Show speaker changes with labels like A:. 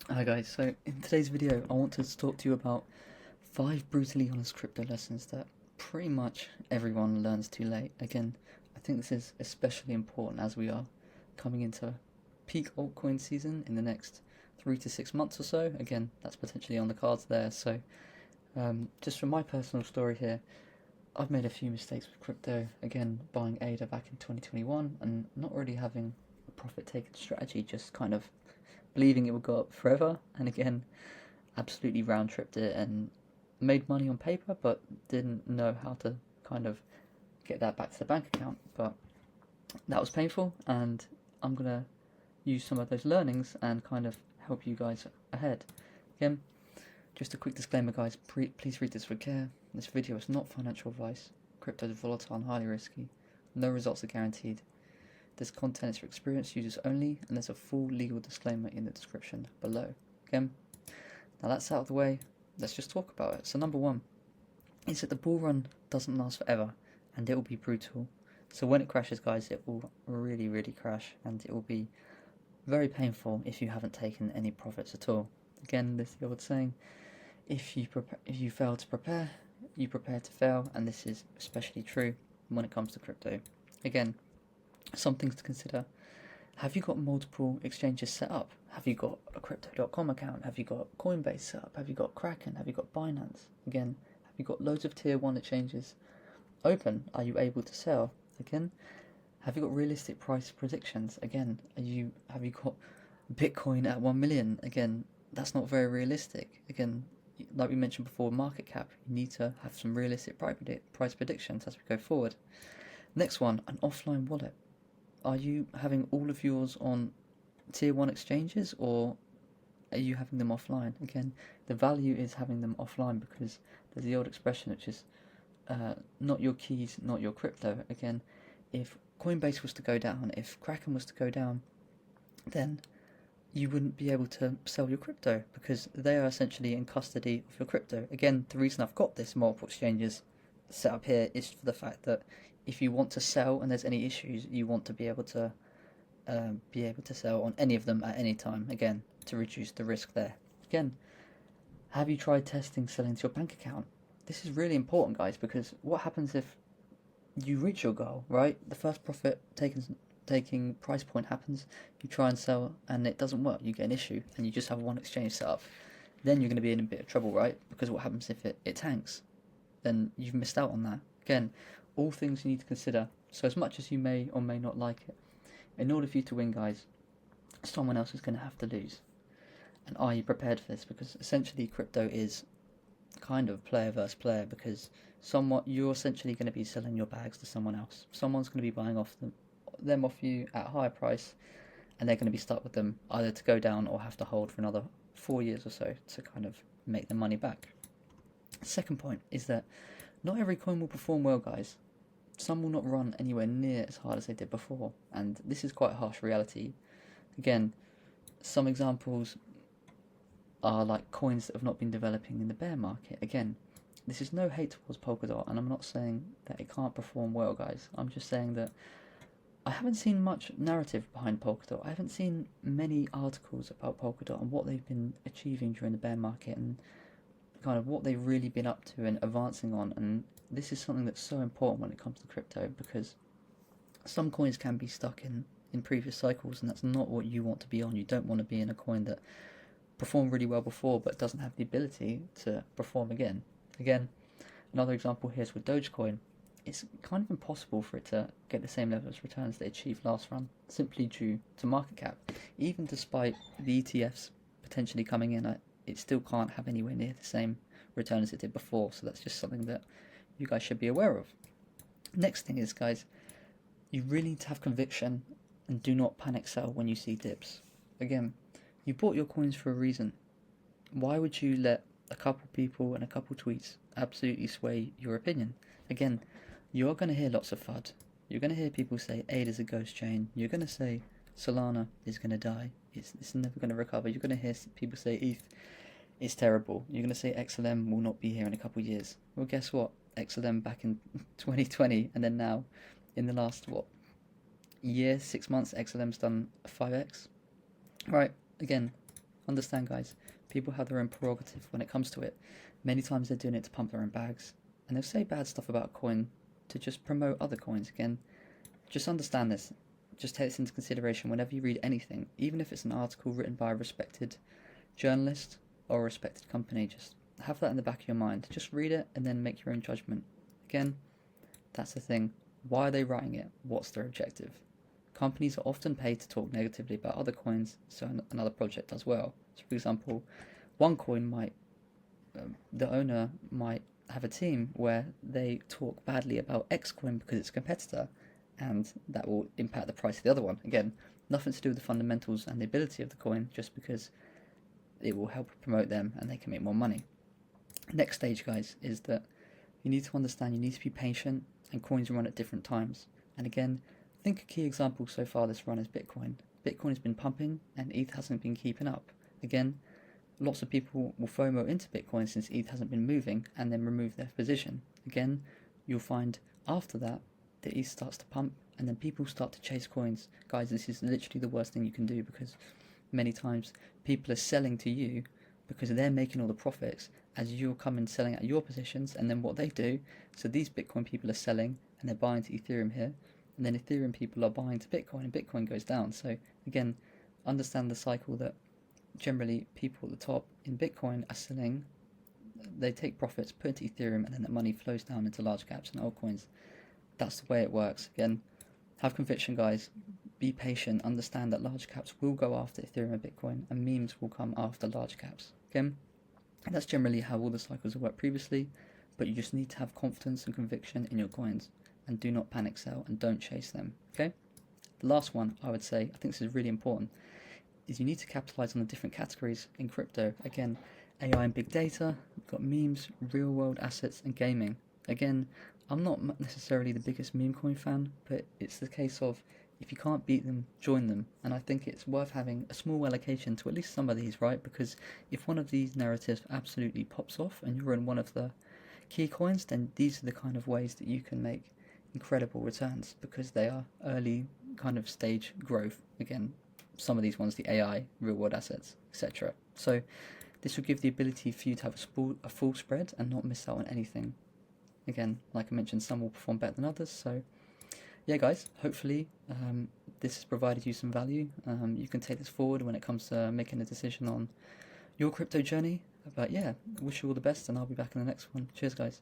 A: Hi guys, so in today's video I want to talk to you about 5 brutally honest crypto lessons that pretty much everyone learns too late. Again, I think this is especially important as we are coming into peak altcoin season in the next 3 to 6 months or so. Again, that's potentially on the cards there. So just from my personal story here, I've made a few mistakes with crypto. Again, buying ADA back in 2021 and not really having a profit taking strategy, just kind of believing it would go up forever, and again, absolutely round tripped it and made money on paper, but didn't know how to kind of get that back to the bank account. But that was painful, and I'm gonna use some of those learnings and kind of help you guys ahead. Again, just a quick disclaimer, guys. Please read this with care. This video is not financial advice. Crypto is volatile and highly risky. No results are guaranteed. This content is for experienced users only, and there's a full legal disclaimer in the description below. Again, now that's out of the way, let's just talk about it. So number one is that the bull run doesn't last forever, and it will be brutal. So when it crashes, guys, it will really, really crash, and it will be very painful if you haven't taken any profits at all. Again, this is the old saying, if you fail to prepare, you prepare to fail, and this is especially true when it comes to crypto. Again, some things to consider. Have you got multiple exchanges set up? Have you got a crypto.com account? Have you got Coinbase set up? Have you got Kraken? Have you got Binance? Again, have you got loads of tier 1 exchanges open? Are you able to sell? Again, have you got realistic price predictions? Again, have you got Bitcoin at 1 million? Again, that's not very realistic. Again, like we mentioned before, market cap, you need to have some realistic price predictions as we go forward. Next one, an offline wallet. Are you having all of yours on tier 1 exchanges, or are you having them offline? Again, the value is having them offline, because there's the old expression which is not your keys, not your crypto. Again, if Coinbase was to go down, if Kraken was to go down, then you wouldn't be able to sell your crypto, because they are essentially in custody of your crypto. Again, the reason I've got this multiple exchanges set up here is for the fact that if you want to sell and there's any issues, you want to be able to sell on any of them at any time, again, to reduce the risk there. Again, have you tried testing selling to your bank account? This is really important, guys, because what happens if you reach your goal, right? The first profit taking price point happens, you try and sell and it doesn't work, you get an issue and you just have one exchange set up. Then you're going to be in a bit of trouble, right? Because what happens if it tanks? Then you've missed out on that. Again, all things you need to consider. So as much as you may or may not like it, in order for you to win, guys, someone else is going to have to lose. And are you prepared for this? Because essentially crypto is kind of player versus player, because you're essentially going to be selling your bags to someone else. Someone's going to be buying them off you at a higher price, and they're going to be stuck with them either to go down or have to hold for another 4 years or so to kind of make their money back. Second point is that not every coin will perform well, guys. Some will not run anywhere near as hard as they did before, and this is quite a harsh reality. Again, some examples are like coins that have not been developing in the bear market. Again, this is no hate towards Polkadot, and I'm not saying that it can't perform well, guys. I'm just saying that I haven't seen much narrative behind Polkadot. I haven't seen many articles about Polkadot and what they've been achieving during the bear market and kind of what they've really been up to and advancing on. And this is something that's so important when it comes to crypto, because some coins can be stuck in previous cycles, and that's not what you want to be on. You don't want to be in a coin that performed really well before but doesn't have the ability to perform again. Again, another example here is with Dogecoin. It's kind of impossible for it to get the same level of returns they achieved last run, simply due to market cap. Even despite the ETFs potentially coming in, it still can't have anywhere near the same return as it did before. So that's just something that you guys should be aware of. Next thing is, guys, you really need to have conviction and do not panic sell when you see dips. Again, you bought your coins for a reason. Why would you let a couple people and a couple tweets absolutely sway your opinion? Again, you are going to hear lots of FUD. You're going to hear people say ADA is a ghost chain. You're going to say Solana is going to die. It's never going to recover. You're going to hear people say ETH is terrible. You're going to say XLM will not be here in a couple of years. Well, guess what? XLM back in 2020, and then now in the last, year, 6 months, XLM's done 5x. Right, again, understand, guys, people have their own prerogative when it comes to it. Many times they're doing it to pump their own bags, and they'll say bad stuff about a coin to just promote other coins. Again, just understand this. Just take this into consideration whenever you read anything, even if it's an article written by a respected journalist or a respected company. Just have that in the back of your mind. Just read it and then make your own judgment. Again, that's the thing. Why are they writing it? What's their objective? Companies are often paid to talk negatively about other coins, so another project does well. So, for example, one coin might, the owner might have a team where they talk badly about X coin because it's a competitor, and that will impact the price of the other one. Again, nothing to do with the fundamentals and the ability of the coin, just because it will help promote them and they can make more money. Next stage, guys, is that you need to understand you need to be patient, and coins run at different times. And again, I think a key example so far this run is Bitcoin. Bitcoin has been pumping and ETH hasn't been keeping up. Again, lots of people will FOMO into Bitcoin since ETH hasn't been moving and then remove their position. Again, you'll find after that the ETH starts to pump and then people start to chase coins. Guys, this is literally the worst thing you can do, because many times people are selling to you because they're making all the profits as you're coming selling at your positions, and then what they do, so these Bitcoin people are selling and they're buying to Ethereum here, and then Ethereum people are buying to Bitcoin and Bitcoin goes down. So again, understand the cycle that generally people at the top in Bitcoin are selling, they take profits, put into Ethereum, and then that money flows down into large caps and altcoins. That's the way it works. Again, have conviction, guys. Be patient. Understand that large caps will go after Ethereum and Bitcoin, and memes will come after large caps. Again, that's generally how all the cycles have worked previously, but you just need to have confidence and conviction in your coins, and do not panic sell and don't chase them. Okay? The last one I would say, I think this is really important, is you need to capitalize on the different categories in crypto. Again, AI and big data, we've got memes, real world assets, and gaming. Again, I'm not necessarily the biggest meme coin fan, but it's the case of if you can't beat them, join them. And I think it's worth having a small allocation to at least some of these, right? Because if one of these narratives absolutely pops off and you're in one of the key coins, then these are the kind of ways that you can make incredible returns, because they are early kind of stage growth. Again, some of these ones, the AI, real world assets, etc. So this will give the ability for you to have a full spread and not miss out on anything. Again, like I mentioned, some will perform better than others. So yeah, guys, hopefully this has provided you some value. You can take this forward when it comes to making a decision on your crypto journey. But yeah, wish you all the best, and I'll be back in the next one. Cheers, guys.